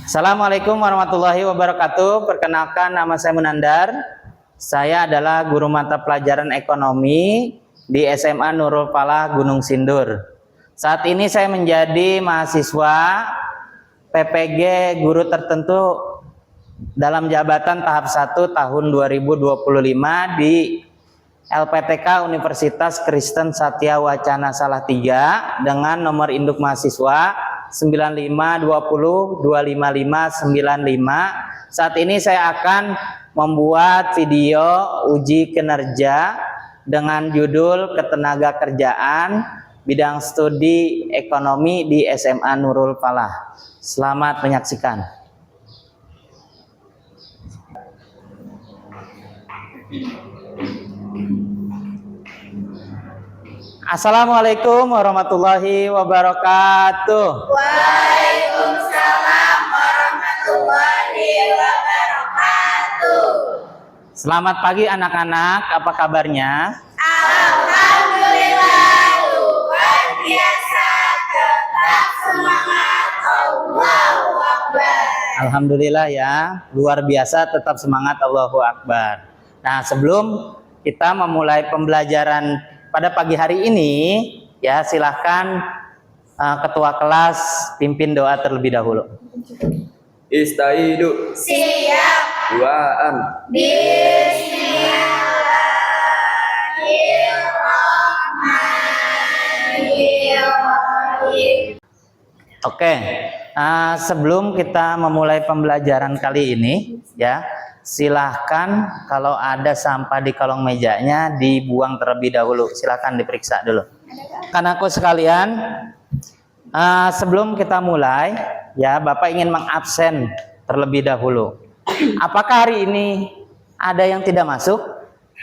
Assalamualaikum warahmatullahi wabarakatuh. Perkenalkan, nama saya Munandar. Saya adalah guru mata pelajaran ekonomi di SMA Nurul Falah Gunung Sindur. Saat ini saya menjadi mahasiswa PPG guru tertentu dalam jabatan tahap 1 tahun 2025 di LPTK Universitas Kristen Satya Wacana Salatiga dengan nomor induk mahasiswa 9520255595. Saat ini saya akan membuat video uji kinerja dengan judul Ketenaga Kerjaan bidang studi ekonomi di SMA Nurul Falah. Selamat menyaksikan. Assalamualaikum warahmatullahi wabarakatuh. Waalaikumsalam warahmatullahi wabarakatuh. Selamat pagi anak-anak, apa kabarnya? Alhamdulillah, luar biasa, tetap semangat, Allahu Akbar. Alhamdulillah ya, luar biasa, tetap semangat, Allahu Akbar. Nah, sebelum kita memulai pembelajaran pada pagi hari ini, ya silahkan ketua kelas pimpin doa terlebih dahulu. Istaidu Siap. duaan Bismillahirrahmanirrahim. Oke, sebelum kita memulai pembelajaran kali ini, ya silahkan kalau ada sampah di kolong mejanya dibuang terlebih dahulu. Silahkan diperiksa dulu. Anakku sekalian, sebelum kita mulai, ya Bapak ingin mengabsen terlebih dahulu. Apakah hari ini ada yang tidak masuk?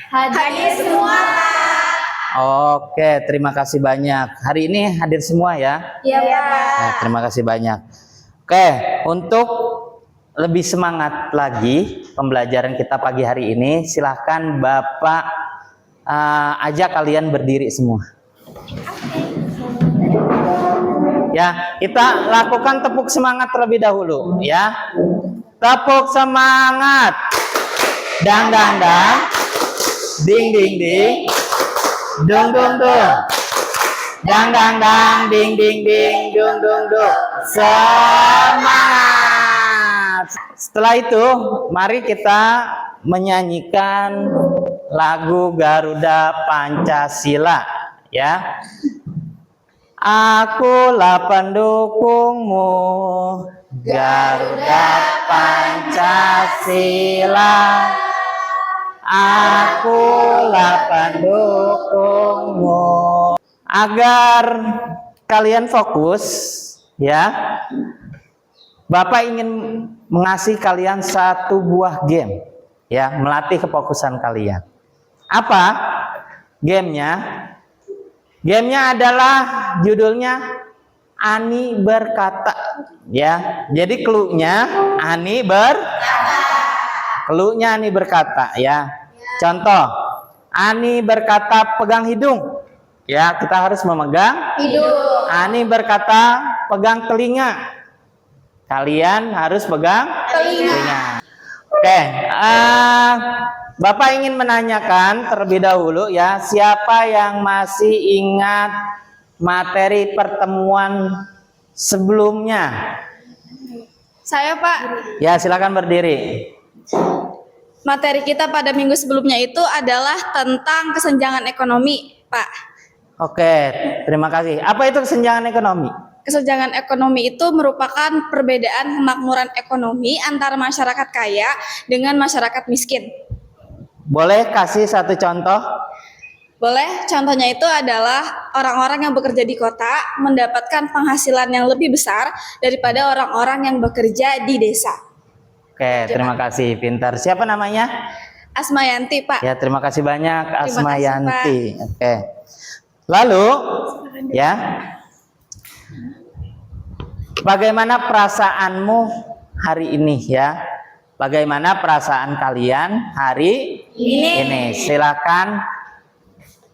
Hadir semua, Pak. Oke, terima kasih banyak. Hari ini hadir semua ya. Iya, Pak. Ya, terima kasih banyak. Oke, untuk lebih semangat lagi pembelajaran kita pagi hari ini, silahkan Bapak ajak kalian berdiri semua. Ya, kita lakukan tepuk semangat terlebih dahulu ya. Tepuk semangat. Dang dang dang. Ding ding ding. Dung dung dung. Dang dang dang. Ding ding ding. Dung dung dung. Semangat. Setelah itu, mari kita menyanyikan lagu Garuda Pancasila ya. Akulah pendukungmu, Garuda Pancasila. Akulah pendukungmu. Agar kalian fokus ya, Bapak ingin mengasih kalian satu buah game ya, melatih kefokusan kalian. Apa gamenya? Gamenya adalah judulnya Ani berkata ya. Jadi cluenya Ani berkata ya. Contoh, Ani berkata pegang hidung. Ya, kita harus memegang Hidung. Ani berkata pegang telinga. Kalian harus pegang telinga. Oke, Bapak ingin menanyakan terlebih dahulu ya, siapa yang masih ingat materi pertemuan sebelumnya? Saya, Pak. Ya, silakan berdiri. Materi kita pada minggu sebelumnya itu adalah tentang kesenjangan ekonomi, Pak. Oke, terima kasih. Apa itu kesenjangan ekonomi? Kesenjangan ekonomi itu merupakan perbedaan kemakmuran ekonomi antara masyarakat kaya dengan masyarakat miskin. Boleh kasih satu contoh? Boleh, contohnya itu adalah orang-orang yang bekerja di kota mendapatkan penghasilan yang lebih besar daripada orang-orang yang bekerja di desa. Oke, terima kasih, pintar. Siapa namanya? Asmayanti, Pak. Ya, terima kasih banyak, Terima kasih, Asmayanti. Oke. Lalu, ya, bagaimana perasaanmu hari ini ya? Bagaimana perasaan kalian hari ini? Silakan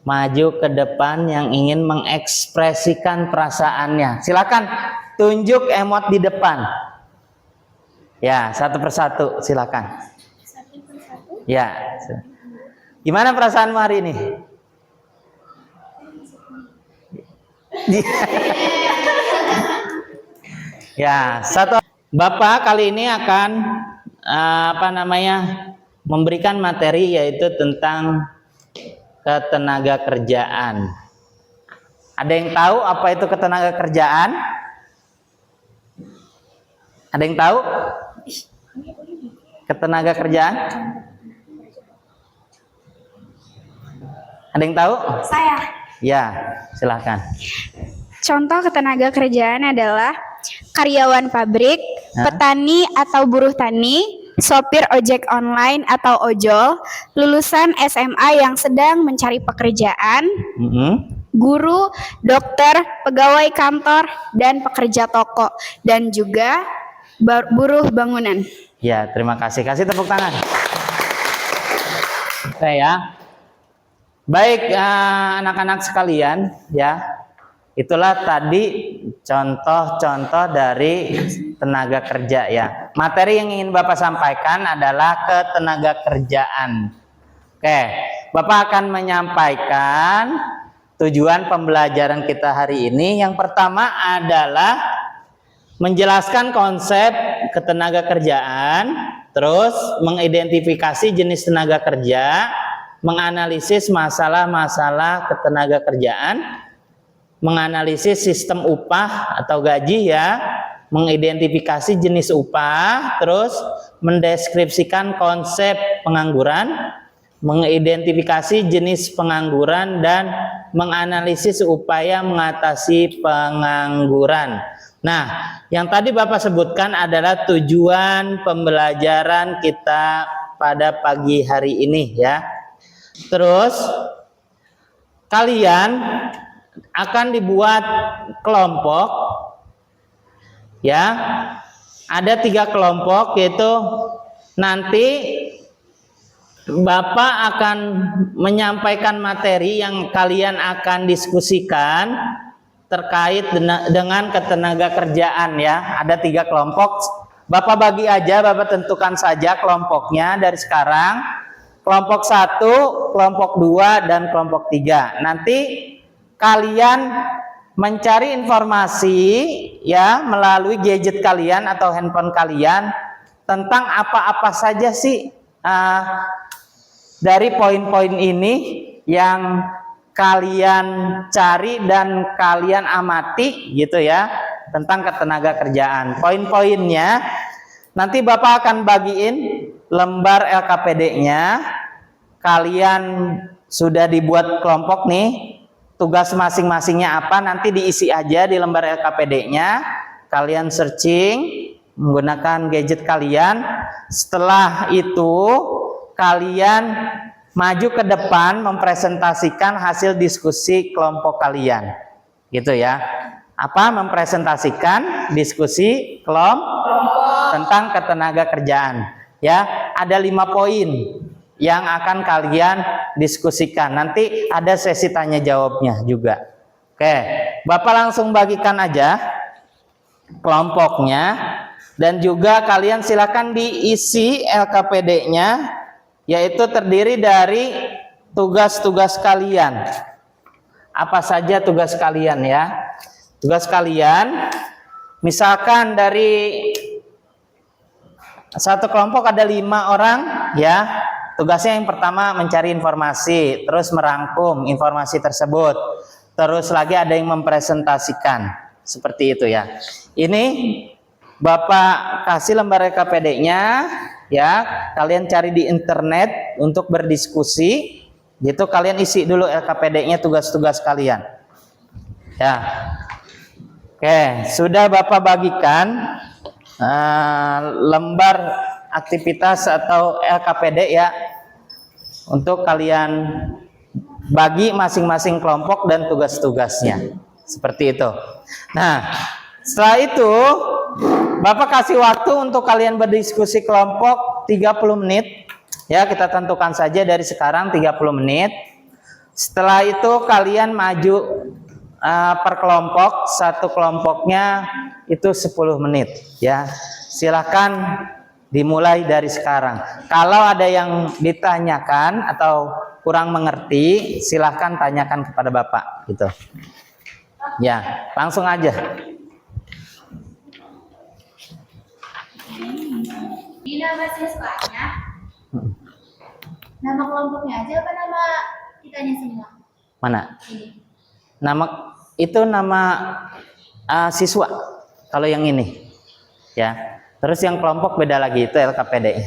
maju ke depan yang ingin mengekspresikan perasaannya. Silakan tunjuk emot di depan. Ya, satu persatu, silakan. Ya. Gimana perasaanmu hari ini? Ya, satu. Bapak kali ini akan memberikan materi yaitu tentang ketenaga kerjaan. Ada yang tahu apa itu ketenaga kerjaan? Ada yang tahu? Ketenaga kerjaan? Ada yang tahu? Saya. Ya, silakan. Contoh ketenaga kerjaan adalah karyawan pabrik, Hah? petani atau buruh tani, sopir ojek online atau ojol, lulusan SMA yang sedang mencari pekerjaan, guru, dokter, pegawai kantor, dan pekerja toko, dan juga buruh bangunan. Ya, terima kasih. Kasih tepuk tangan. Oke ya. Baik, anak-anak sekalian, ya. Itulah tadi contoh-contoh dari tenaga kerja ya. Materi yang ingin Bapak sampaikan adalah ketenaga kerjaan. Oke, Bapak akan menyampaikan tujuan pembelajaran kita hari ini. Yang pertama adalah menjelaskan konsep ketenaga kerjaan, terus mengidentifikasi jenis tenaga kerja, menganalisis masalah-masalah ketenaga kerjaan, menganalisis sistem upah atau gaji ya, mengidentifikasi jenis upah, terus mendeskripsikan konsep pengangguran, mengidentifikasi jenis pengangguran, dan menganalisis upaya mengatasi pengangguran. Nah, yang tadi Bapak sebutkan adalah tujuan pembelajaran kita pada pagi hari ini ya. Terus kalian akan dibuat kelompok ya. Ada 3 kelompok, yaitu nanti Bapak akan menyampaikan materi yang kalian akan diskusikan terkait dengan ketenaga kerjaan ya. Ada 3 kelompok. Bapak bagi aja, Bapak tentukan saja kelompoknya dari sekarang. Kelompok 1, kelompok 2, dan kelompok 3. Nanti kalian mencari informasi ya melalui gadget kalian atau handphone kalian tentang apa-apa saja sih dari poin-poin ini yang kalian cari dan kalian amati gitu ya tentang ketenaga kerjaan. Poin-poinnya nanti Bapak akan bagiin lembar LKPD-nya. Kalian sudah dibuat kelompok nih, tugas masing-masingnya apa nanti diisi aja di lembar LKPD-nya. Kalian searching menggunakan gadget kalian. Setelah itu kalian maju ke depan mempresentasikan hasil diskusi kelompok kalian. Gitu ya. Apa? Mempresentasikan diskusi kelompok tentang ketenaga kerjaan. Ya, ada 5 poin yang akan kalian diskusikan. Nanti ada sesi tanya jawabnya juga. Oke, Bapak langsung bagikan aja kelompoknya dan juga kalian silakan diisi LKPD-nya, yaitu terdiri dari tugas-tugas kalian. Apa saja tugas kalian ya? Tugas kalian misalkan dari satu kelompok ada 5 orang ya. Tugasnya yang pertama mencari informasi, terus merangkum informasi tersebut. Terus lagi ada yang mempresentasikan. Seperti itu ya. Ini Bapak kasih lembar KPD-nya ya. Kalian cari di internet untuk berdiskusi. Gitu kalian isi dulu LKPD-nya tugas-tugas kalian. Ya. Oke, sudah Bapak bagikan lembar aktivitas atau LKPD ya untuk kalian bagi masing-masing kelompok dan tugas-tugasnya seperti itu. Nah, setelah itu Bapak kasih waktu untuk kalian berdiskusi kelompok 30 menit ya, kita tentukan saja dari sekarang 30 menit. Setelah itu kalian maju per kelompok, satu kelompoknya itu 10 menit ya. Silahkan dimulai dari sekarang. Kalau ada yang ditanyakan atau kurang mengerti, silahkan tanyakan kepada Bapak gitu. Ya, langsung aja. Ini nama siswanya. Nama kelompoknya aja apa nama kitanya semua? Mana? Ini. Nama itu nama siswa. Kalau yang ini, ya. Terus yang kelompok beda lagi, itu LKPD-nya.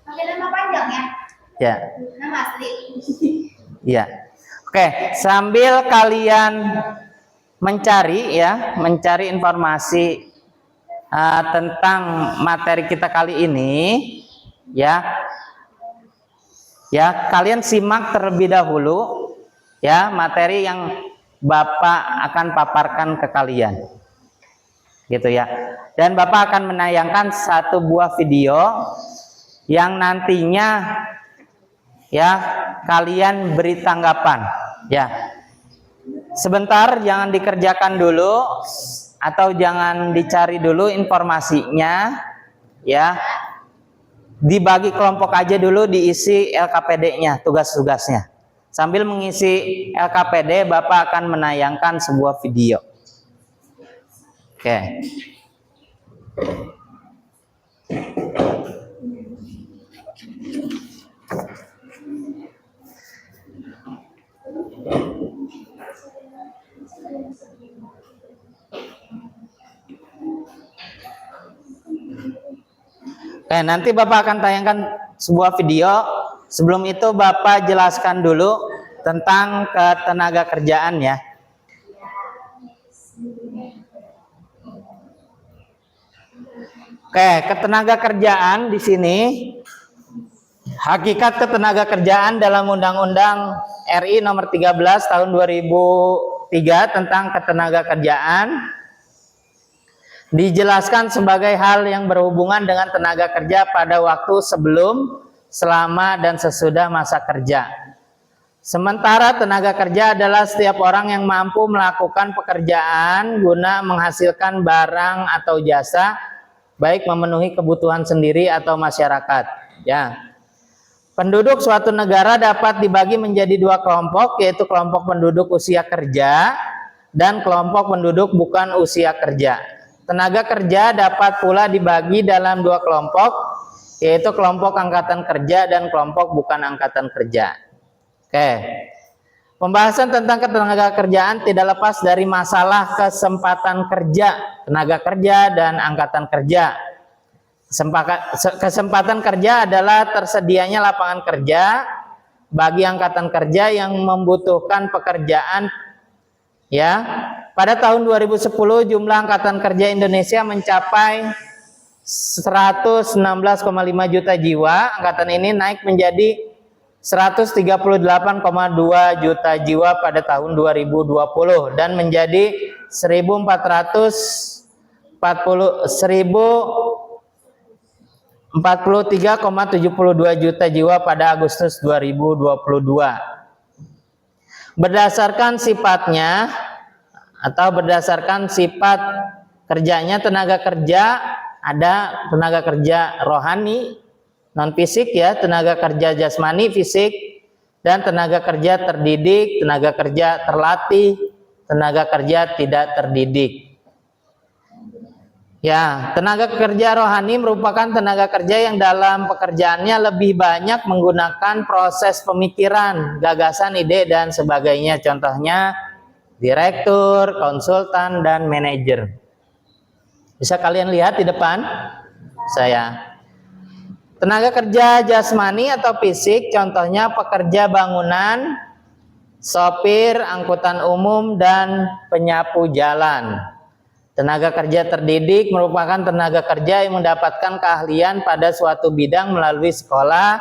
Pakai nama panjang ya? Ya. Nama asli. Iya. Oke, sambil kalian mencari mencari informasi tentang materi kita kali ini, ya, kalian simak terlebih dahulu, ya, materi yang Bapak akan paparkan ke kalian, gitu ya. Dan Bapak akan menayangkan satu buah video yang nantinya, ya, kalian beri tanggapan, ya. Sebentar, jangan dikerjakan dulu atau jangan dicari dulu informasinya, ya. Dibagi kelompok aja dulu, diisi LKPD-nya, tugas-tugasnya. Sambil mengisi LKPD, Bapak akan menayangkan sebuah video. Oke. Oke, nanti Bapak akan tayangkan sebuah video. Sebelum itu Bapak jelaskan dulu tentang ketenaga kerjaan, ya. Oke, ketenaga kerjaan di sini, hakikat ketenaga kerjaan dalam Undang-Undang RI Nomor 13 Tahun 2003 tentang ketenaga kerjaan dijelaskan sebagai hal yang berhubungan dengan tenaga kerja pada waktu sebelum, selama, dan sesudah masa kerja. Sementara tenaga kerja adalah setiap orang yang mampu melakukan pekerjaan guna menghasilkan barang atau jasa, baik memenuhi kebutuhan sendiri atau masyarakat. Ya. Penduduk suatu negara dapat dibagi menjadi dua kelompok, yaitu kelompok penduduk usia kerja dan kelompok penduduk bukan usia kerja. Tenaga kerja dapat pula dibagi dalam dua kelompok, yaitu kelompok angkatan kerja dan kelompok bukan angkatan kerja. Oke. Pembahasan tentang ketenaga kerjaan tidak lepas dari masalah kesempatan kerja, tenaga kerja dan angkatan kerja. Kesempatan kerja adalah tersedianya lapangan kerja bagi angkatan kerja yang membutuhkan pekerjaan, ya. Pada tahun 2010 jumlah angkatan kerja Indonesia mencapai 116,5 juta jiwa. Angkatan ini naik menjadi 138,2 juta jiwa pada tahun 2020 dan menjadi 1.043,72 juta jiwa pada Agustus 2022. Berdasarkan sifatnya atau berdasarkan sifat kerjanya, tenaga kerja ada tenaga kerja rohani, non fisik, ya, tenaga kerja jasmani, fisik, dan tenaga kerja terdidik, tenaga kerja terlatih, tenaga kerja tidak terdidik. Ya, tenaga kerja rohani merupakan tenaga kerja yang dalam pekerjaannya lebih banyak menggunakan proses pemikiran, gagasan, ide, dan sebagainya. Contohnya direktur, konsultan, dan manajer. Bisa kalian lihat di depan saya. Tenaga kerja jasmani atau fisik, contohnya pekerja bangunan, sopir, angkutan umum, dan penyapu jalan. Tenaga kerja terdidik merupakan tenaga kerja yang mendapatkan keahlian pada suatu bidang melalui sekolah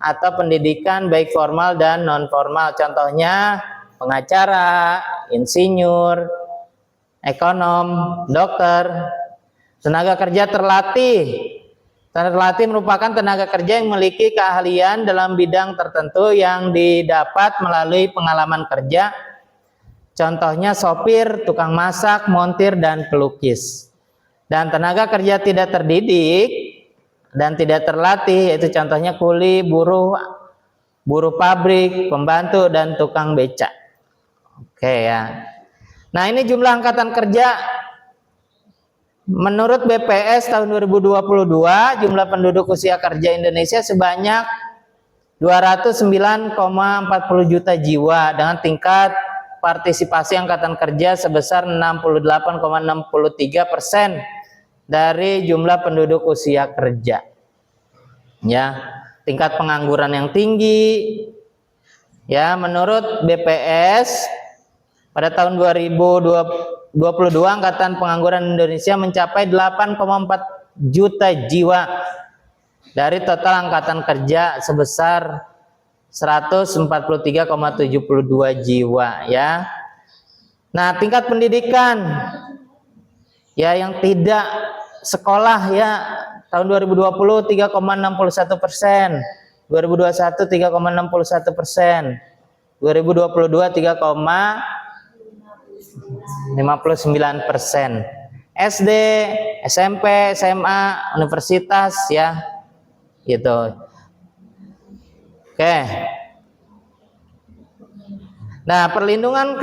atau pendidikan baik formal dan non formal. Contohnya pengacara, insinyur, ekonom, dokter. Tenaga kerja terlatih. Terlatih merupakan tenaga kerja yang memiliki keahlian dalam bidang tertentu yang didapat melalui pengalaman kerja. Contohnya sopir, tukang masak, montir, dan pelukis. Dan tenaga kerja tidak terdidik dan tidak terlatih, yaitu contohnya kuli, buruh pabrik, pembantu, dan tukang becak. Oke ya. Nah, ini jumlah angkatan kerja menurut BPS tahun 2022, jumlah penduduk usia kerja Indonesia sebanyak 209,40 juta jiwa dengan tingkat partisipasi angkatan kerja sebesar 68,63% dari jumlah penduduk usia kerja. Ya, tingkat pengangguran yang tinggi. Ya, menurut BPS pada tahun 2022 angkatan pengangguran Indonesia mencapai 8,4 juta jiwa dari total angkatan kerja sebesar 143,72 jiwa ya. Nah, tingkat pendidikan ya yang tidak sekolah ya tahun 2020 3,61%, 2021 3,61%, 2022 3,59%. SD, SMP, SMA, universitas ya gitu. Oke. Nah, perlindungan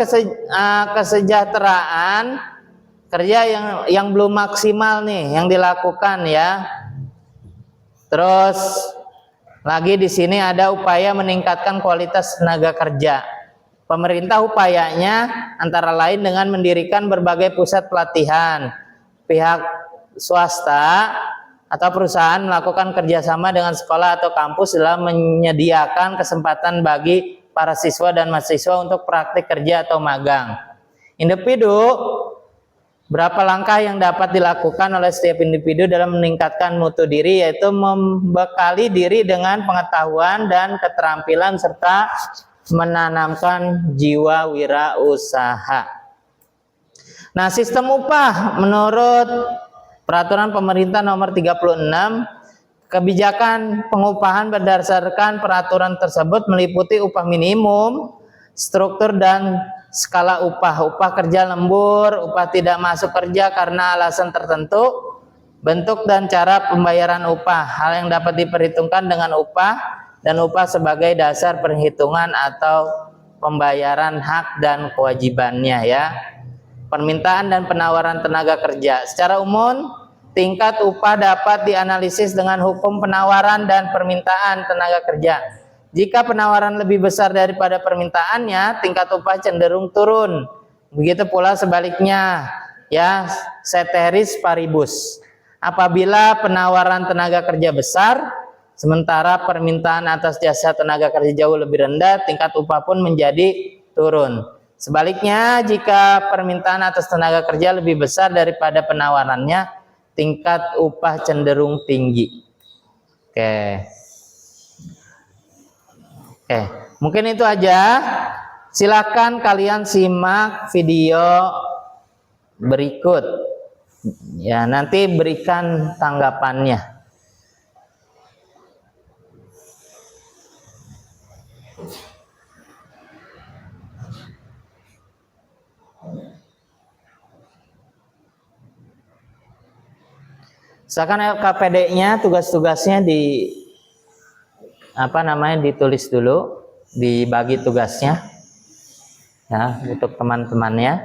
kesejahteraan kerja yang belum maksimal nih yang dilakukan ya. Terus lagi di sini ada upaya meningkatkan kualitas tenaga kerja. Pemerintah upayanya antara lain dengan mendirikan berbagai pusat pelatihan. Pihak swasta atau perusahaan melakukan kerjasama dengan sekolah atau kampus dalam menyediakan kesempatan bagi para siswa dan mahasiswa untuk praktik kerja atau magang. Individu, berapa langkah yang dapat dilakukan oleh setiap individu dalam meningkatkan mutu diri, yaitu membekali diri dengan pengetahuan dan keterampilan serta menanamkan jiwa wirausaha. Nah, sistem upah menurut Peraturan Pemerintah Nomor 36, kebijakan pengupahan berdasarkan peraturan tersebut meliputi upah minimum, struktur dan skala upah, upah kerja lembur, upah tidak masuk kerja karena alasan tertentu, bentuk dan cara pembayaran upah, hal yang dapat diperhitungkan dengan upah dan upah sebagai dasar perhitungan atau pembayaran hak dan kewajibannya ya. Permintaan dan penawaran tenaga kerja. Secara umum, tingkat upah dapat dianalisis dengan hukum penawaran dan permintaan tenaga kerja. Jika penawaran lebih besar daripada permintaannya, tingkat upah cenderung turun. Begitu pula sebaliknya, ya, ceteris paribus. Apabila penawaran tenaga kerja besar, sementara permintaan atas jasa tenaga kerja jauh lebih rendah, tingkat upah pun menjadi turun. Sebaliknya, jika permintaan atas tenaga kerja lebih besar daripada penawarannya, tingkat upah cenderung tinggi. Oke, mungkin itu aja. Silakan kalian simak video berikut. Ya, nanti berikan tanggapannya. Misalkan LKPD-nya, tugas-tugasnya ditulis dulu, dibagi tugasnya ya untuk teman-temannya.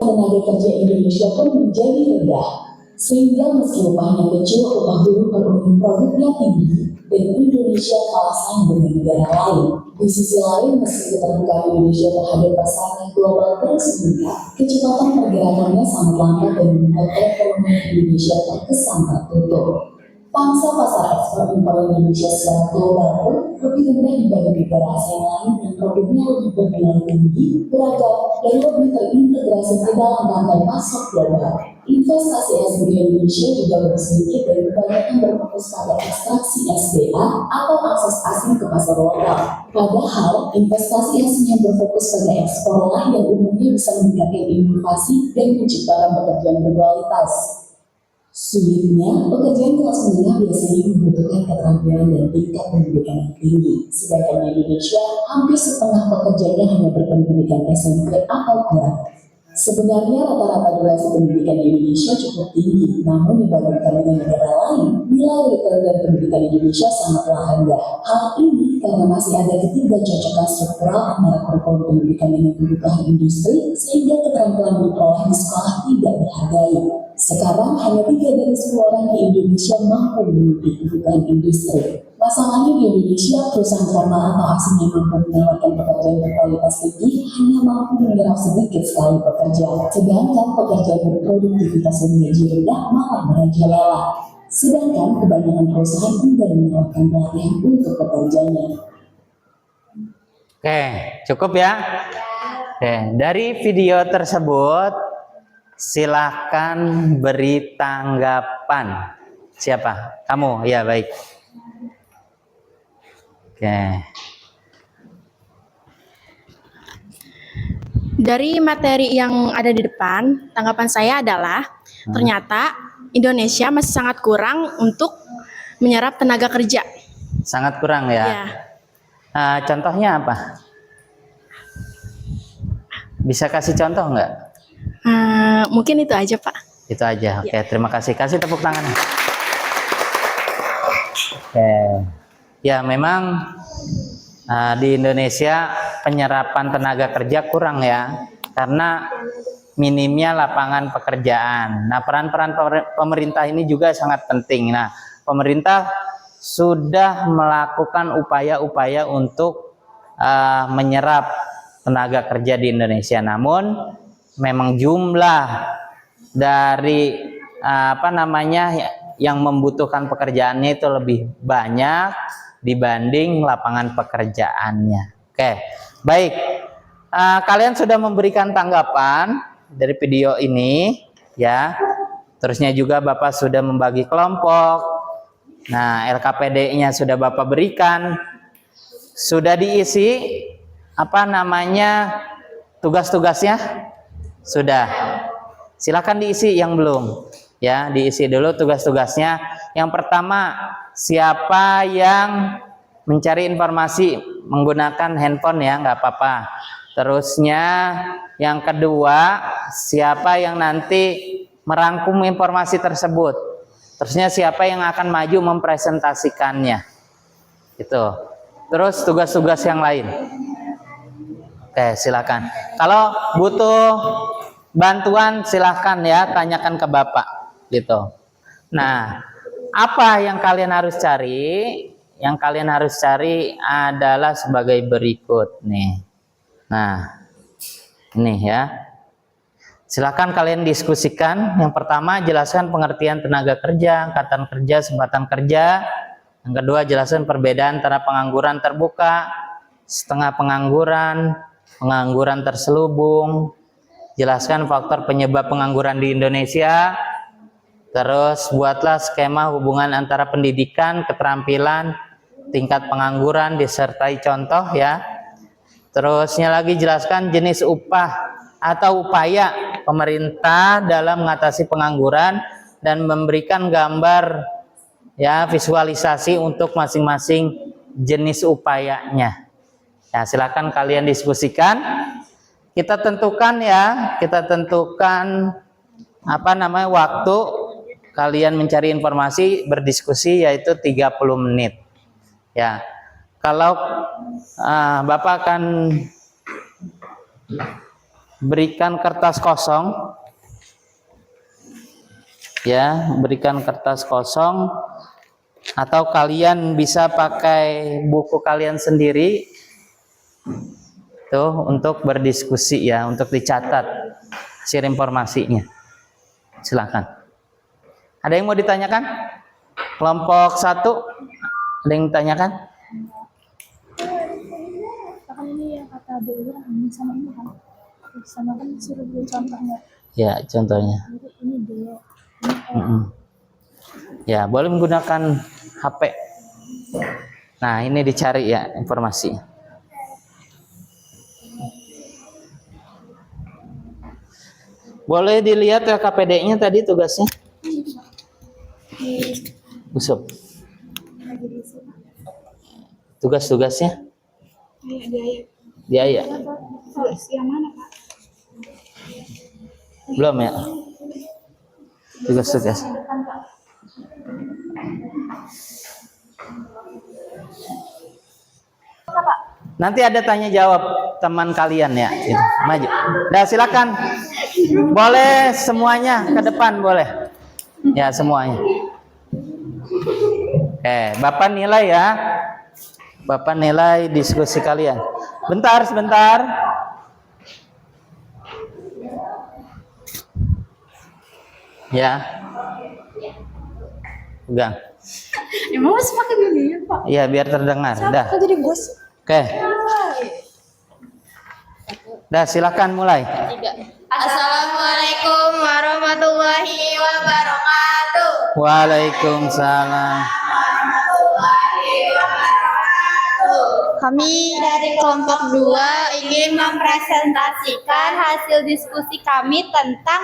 Tenaga kerja Indonesia pun menjadi rendah, sehingga meski upahnya kecil, upah buruh per unit produknya tinggi, dan Indonesia kalah saing dengan negara lain. Di sisi lain, meski keterbukaan Indonesia terhadap pasar global terus meningkat, kecepatan pergerakannya sangat lambat dan membuat ekonomi Indonesia terkesan tertutup. Pangsa pasar ekspor impor Indonesia secara global pun lebih rendah dibanding negara ASEAN lain yang produknya lebih bernilai tinggi, beragam, dan lebih terintegrasi ke dalam rantai pasok global. Investasi SDA Indonesia juga lebih sedikit dan kebanyakan berfokus pada ekstraksi SDA atau akses asing ke pasar lokal. Padahal, investasi asing yang berfokus pada ekspor lain yang umumnya bisa meningkatkan inovasi dan menciptakan pekerjaan berkualitas. Sulitnya, pekerjaan kelas menengah biasanya membutuhkan keterampilan dan tingkat pendidikan yang tinggi. Sedangkan di Indonesia, hampir setengah pekerjanya hanya berpendidikan SMP atau kurang. Sebenarnya rata-rata durasi pendidikan di Indonesia cukup tinggi, namun dibandingkan dengan negara lain, nilai return pendidikan Indonesia sangatlah rendah. Hal ini karena masih ada ketidakcocokan struktural antara kurikulum pendidikan dengan kebutuhan industri, sehingga keterampilan diperoleh di sekolah tidak dihargai. Sekarang hanya 3 dari 10 orang di Indonesia mampu memenuhi kebutuhan industri. Masalahnya di Indonesia, perusahaan formal atau asing yang mampu menawarkan pekerjaan berkualitas tinggi hanya mampu menyerap sedikit sekali pekerja, sedangkan pekerjaan berproduktivitas dan gaji rendah malah merajalela. Sedangkan kebanyakan perusahaan enggan menawarkan pelatihan untuk pekerjanya. Oke, cukup ya. Oke, dari video tersebut silahkan beri tanggapan. Siapa? Kamu? Ya, baik. Oke. Dari materi yang ada di depan, tanggapan saya adalah ternyata Indonesia masih sangat kurang untuk menyerap tenaga kerja. Sangat kurang ya. Ya. Contohnya apa? Bisa kasih contoh nggak? Mungkin itu aja, Pak. Itu aja. Oke, terima kasih. Kasih tepuk tangan. Oke. Ya, memang di Indonesia penyerapan tenaga kerja kurang ya, karena minimnya lapangan pekerjaan. Nah, peran-peran pemerintah ini juga sangat penting. Nah, pemerintah sudah melakukan upaya-upaya untuk menyerap tenaga kerja di Indonesia. Namun, memang jumlah dari yang membutuhkan pekerjaannya itu lebih banyak dibanding lapangan pekerjaannya. Oke, baik. Kalian sudah memberikan tanggapan dari video ini, ya. Terusnya juga Bapak sudah membagi kelompok. Nah, LKPD-nya sudah Bapak berikan. Sudah diisi tugas-tugasnya? Sudah. Silakan diisi yang belum. Ya, diisi dulu tugas-tugasnya. Yang pertama, siapa yang mencari informasi menggunakan handphone ya, nggak apa-apa. Terusnya yang kedua, siapa yang nanti merangkum informasi tersebut. Terusnya siapa yang akan maju mempresentasikannya. Itu. Terus tugas-tugas yang lain. Oke, silakan. Kalau butuh bantuan silahkan ya, tanyakan ke Bapak gitu. Nah, apa yang kalian harus cari? Yang kalian harus cari adalah sebagai berikut nih. Nah, ini ya. Silakan kalian diskusikan. Yang pertama, jelaskan pengertian tenaga kerja, angkatan kerja, kesempatan kerja. Yang kedua, jelaskan perbedaan antara pengangguran terbuka, setengah pengangguran, pengangguran terselubung. Jelaskan faktor penyebab pengangguran di Indonesia. Terus buatlah skema hubungan antara pendidikan, keterampilan, tingkat pengangguran disertai contoh ya. Terusnya lagi jelaskan jenis upah atau upaya pemerintah dalam mengatasi pengangguran dan memberikan gambar ya, visualisasi untuk masing-masing jenis upayanya. Ya, silakan kalian diskusikan. Kita tentukan ya, waktu kalian mencari informasi berdiskusi yaitu 30 menit. Ya. Kalau Bapak akan berikan kertas kosong. Ya, berikan kertas kosong atau kalian bisa pakai buku kalian sendiri. Tuh, untuk berdiskusi ya, untuk dicatat share informasinya. Silakan. Ada yang mau ditanyakan? Kelompok 1, ada yang ditanyakan? Kan ini yang kata Bu Ira ini sama ini kan, sama kan suruh beri contohnya. Ya, contohnya. Jadi ini D, Ya, boleh menggunakan HP. Nah, ini dicari ya informasi. Boleh dilihat ya KPD-nya tadi tugasnya. Usop. Tugas-tugasnya Dia di ayat. tugas yang mana Pak? Belum ya? Tugas-tugas. Nanti ada tanya jawab teman kalian ya. Gitu. Maju. Dah silakan. Boleh semuanya ke depan boleh. Ya semuanya. Bapak nilai ya. Bapak nilai diskusi kalian. Bentar, sebentar. Ya. Pegang. Emang harus pakai gini ya, Pak? Iya, biar terdengar. Dah. Kok jadi bos? Oke. Dah, silakan mulai. Assalamualaikum warahmatullahi wabarakatuh. Waalaikumsalam. Kami dari kelompok 2 ingin mempresentasikan hasil diskusi kami tentang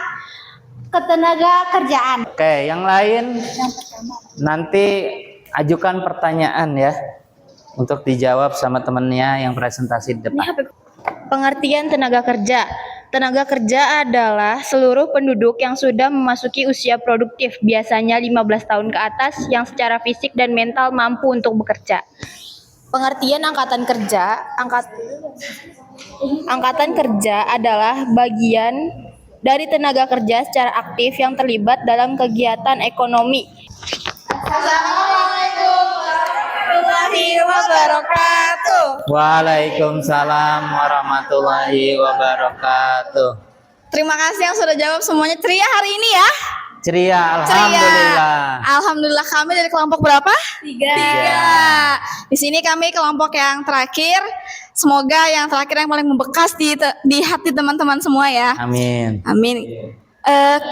ketenaga kerjaan. Oke, yang lain nanti ajukan pertanyaan ya untuk dijawab sama temennya yang presentasi di depan. Pengertian tenaga kerja. Tenaga kerja adalah seluruh penduduk yang sudah memasuki usia produktif, biasanya 15 tahun ke atas, yang secara fisik dan mental mampu untuk bekerja. Pengertian angkatan kerja. Angkatan kerja adalah bagian dari tenaga kerja secara aktif yang terlibat dalam kegiatan ekonomi. Assalamualaikum warahmatullahi wabarakatuh. Waalaikumsalam warahmatullahi wabarakatuh. Terima kasih yang sudah jawab semuanya ceria hari ini ya. Ceria, alhamdulillah. Alhamdulillah, kami dari kelompok berapa? 3. Di sini kami kelompok yang terakhir. Semoga yang terakhir yang paling membekas di hati teman-teman semua ya. Amin. Amin.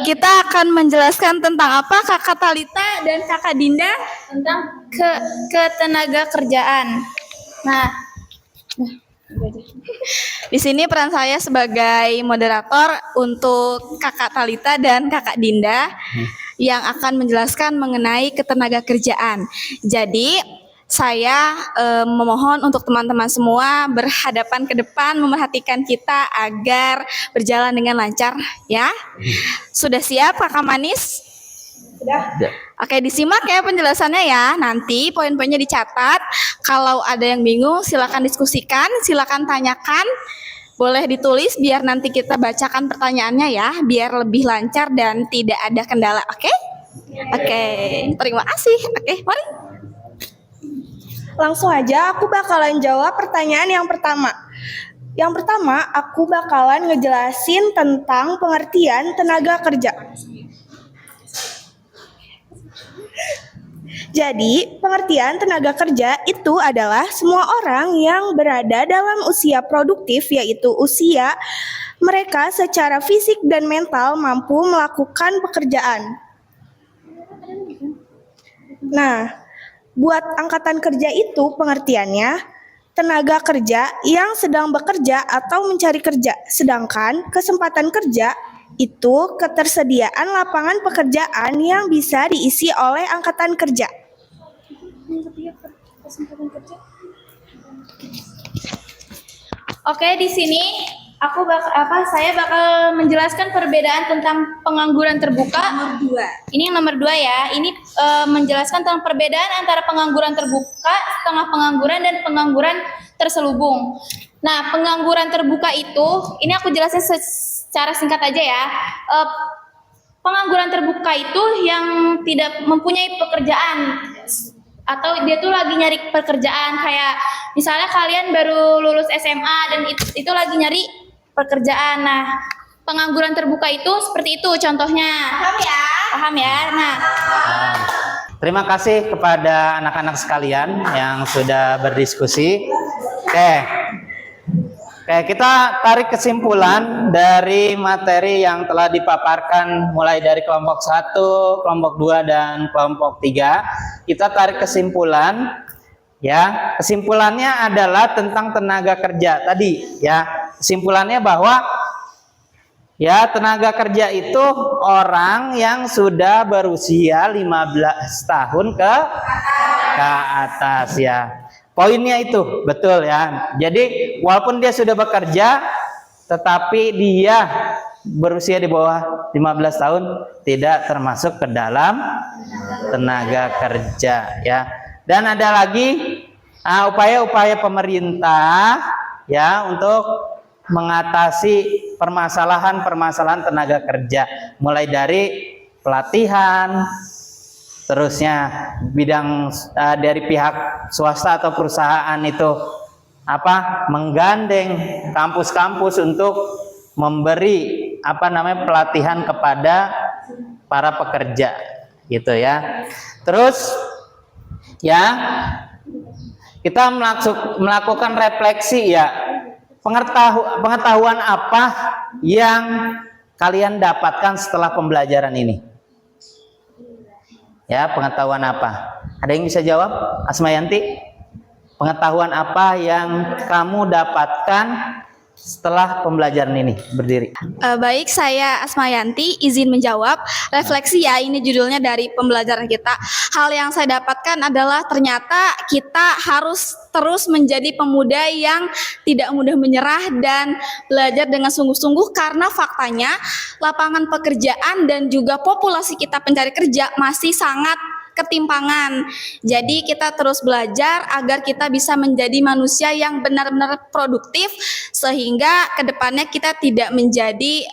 Kita akan menjelaskan tentang apa Kakak Talita dan Kakak Dinda tentang ketenaga kerjaan. Nah, di sini peran saya sebagai moderator untuk Kakak Talita dan Kakak Dinda yang akan menjelaskan mengenai ketenaga kerjaan. Jadi, saya memohon untuk teman-teman semua berhadapan ke depan, memerhatikan kita agar berjalan dengan lancar, ya. Sudah siap, Kakak Manis? Sudah. Oke, disimak ya penjelasannya ya. Nanti poin-poinnya dicatat. Kalau ada yang bingung, silakan diskusikan, silakan tanyakan. Boleh ditulis biar nanti kita bacakan pertanyaannya ya, biar lebih lancar dan tidak ada kendala. Oke? Oke, terima kasih. Oke, mari. Langsung aja aku bakalan jawab pertanyaan yang pertama. Yang pertama, aku bakalan ngejelasin tentang pengertian tenaga kerja. Jadi, pengertian tenaga kerja itu adalah semua orang yang berada dalam usia produktif, yaitu usia mereka secara fisik dan mental mampu melakukan pekerjaan. Nah, buat angkatan kerja itu pengertiannya tenaga kerja yang sedang bekerja atau mencari kerja, sedangkan kesempatan kerja itu ketersediaan lapangan pekerjaan yang bisa diisi oleh angkatan kerja. Oke, di sini saya bakal menjelaskan perbedaan tentang pengangguran terbuka. Ini yang nomor 2 ya. Ini menjelaskan tentang perbedaan antara pengangguran terbuka, setengah pengangguran, dan pengangguran terselubung. Nah, pengangguran terbuka itu, ini aku jelasin secara singkat aja ya. Pengangguran terbuka itu yang tidak mempunyai pekerjaan, atau dia tuh lagi nyari pekerjaan, kayak misalnya kalian baru lulus SMA dan itu lagi nyari pekerjaan. Nah, pengangguran terbuka itu seperti itu contohnya. Paham ya? Nah, Terima kasih kepada anak-anak sekalian yang sudah berdiskusi. Oke, kita tarik kesimpulan dari materi yang telah dipaparkan mulai dari kelompok 1, kelompok 2, dan kelompok 3. Kita tarik kesimpulan ya. Kesimpulannya adalah tentang tenaga kerja tadi ya. Kesimpulannya bahwa ya tenaga kerja itu orang yang sudah berusia 15 tahun ke atas ya. Poinnya itu betul ya. Jadi walaupun dia sudah bekerja, tetapi dia berusia di bawah 15 tahun tidak termasuk ke dalam tenaga kerja ya. Dan ada lagi upaya-upaya pemerintah ya untuk mengatasi permasalahan-permasalahan tenaga kerja, mulai dari pelatihan, terusnya bidang dari pihak swasta atau perusahaan itu menggandeng kampus-kampus untuk memberi pelatihan kepada para pekerja gitu ya. Terus ya kita melakukan refleksi ya, pengetahuan apa yang kalian dapatkan setelah pembelajaran ini ya, pengetahuan apa? Ada yang bisa jawab? Asmayanti, pengetahuan apa yang kamu dapatkan setelah pembelajaran ini? Berdiri. Baik, saya Asmayanti izin menjawab. Refleksi ya, ini judulnya dari pembelajaran kita. Hal yang saya dapatkan adalah ternyata kita harus terus menjadi pemuda yang tidak mudah menyerah dan belajar dengan sungguh-sungguh, karena faktanya lapangan pekerjaan dan juga populasi kita pencari kerja masih sangat ketimpangan. Jadi kita terus belajar agar kita bisa menjadi manusia yang benar-benar produktif, sehingga kedepannya kita tidak menjadi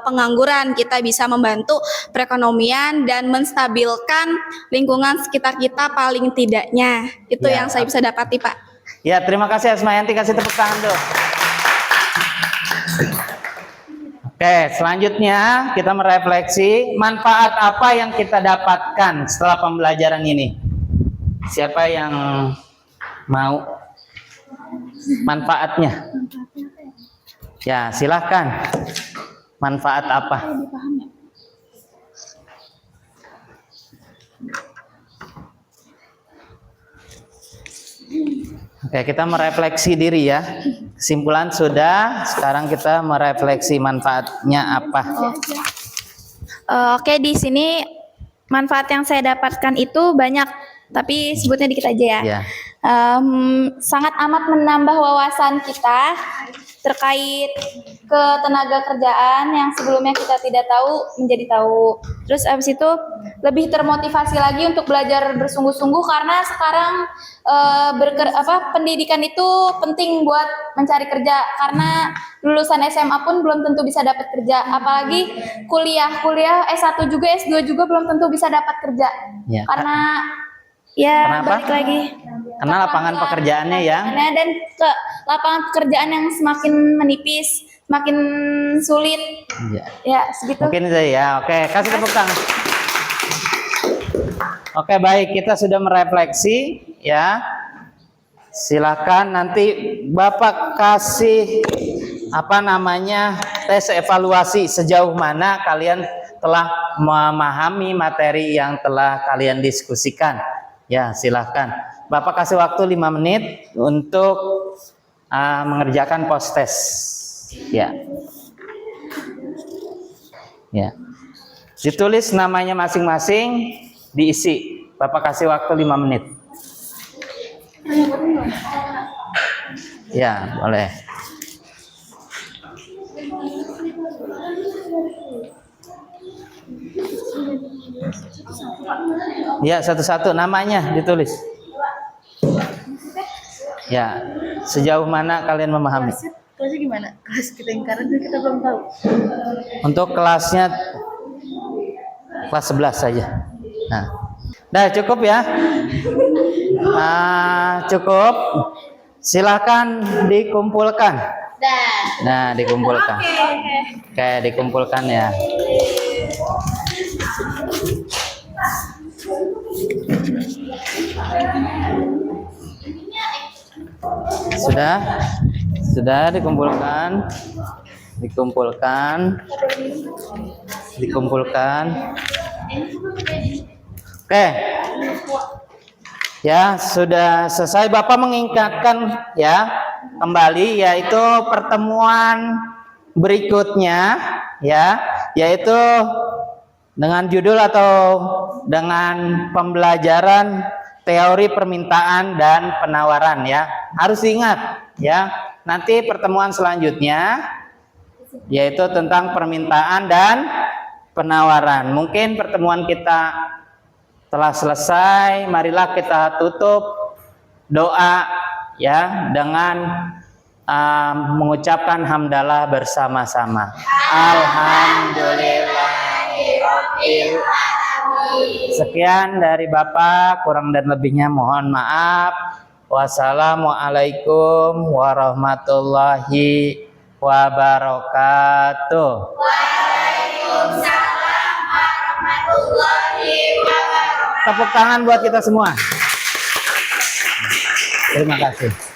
pengangguran. Kita bisa membantu perekonomian dan menstabilkan lingkungan sekitar kita paling tidaknya. Itu Ya, yang saya bisa dapati, Pak. Ya, terima kasih Asmayanti, kasih tepuk tangan dulu. Oke, selanjutnya kita merefleksi manfaat apa yang kita dapatkan setelah pembelajaran ini. Siapa yang mau manfaatnya? Ya, silahkan. Manfaat apa? Oke, kita merefleksi diri ya. Kesimpulan sudah, sekarang kita merefleksi manfaatnya apa. Oke, di sini manfaat yang saya dapatkan itu banyak, tapi sebutnya dikit aja ya. Ya. Sangat amat menambah wawasan kita terkait ketenaga kerjaan yang sebelumnya kita tidak tahu menjadi tahu. Terus abis itu lebih termotivasi lagi untuk belajar bersungguh-sungguh, karena sekarang pendidikan itu penting buat mencari kerja, karena lulusan SMA pun belum tentu bisa dapat kerja, apalagi kuliah S1 juga S2 juga belum tentu bisa dapat kerja. Ya. Karena ya Kenapa? balik lagi Karena lapangan pekerjaannya ya. dan ke lapangan pekerjaan yang semakin menipis, semakin sulit. Ya. Ya, segitu. Mungkin itu ya. Oke, kasih tepuk tangan. Oke, baik, kita sudah merefleksi ya. Silakan nanti Bapak kasih tes evaluasi sejauh mana kalian telah memahami materi yang telah kalian diskusikan. Ya, silakan. Bapak kasih waktu 5 menit untuk mengerjakan post-test. Ya. Ya. Ditulis namanya masing-masing, diisi. Bapak kasih waktu 5 menit. Ya, boleh. Ya, satu-satu namanya ditulis. Ya, sejauh mana kalian memahami? Kelasnya gimana? Kelas kita yang karena kita belum tahu. Untuk kelasnya kelas 11 saja. Nah, cukup ya. Cukup. Silakan dikumpulkan. Nah, dikumpulkan. Oke, dikumpulkan ya. Sudah dikumpulkan. Oke. Ya, sudah selesai. Bapak mengingatkan ya kembali, yaitu pertemuan berikutnya ya, yaitu dengan judul atau dengan pembelajaran teori permintaan dan penawaran ya. Harus diingat ya. Nanti pertemuan selanjutnya yaitu tentang permintaan dan penawaran. Mungkin pertemuan kita telah selesai. Marilah kita tutup doa ya dengan mengucapkan hamdalah bersama-sama. Alhamdulillahirabbil alamin. Sekian dari Bapak, kurang dan lebihnya mohon maaf. Wassalamualaikum warahmatullahi wabarakatuh. Waalaikumsalam warahmatullahi wabarakatuh. Tepuk tangan buat kita semua. Terima kasih.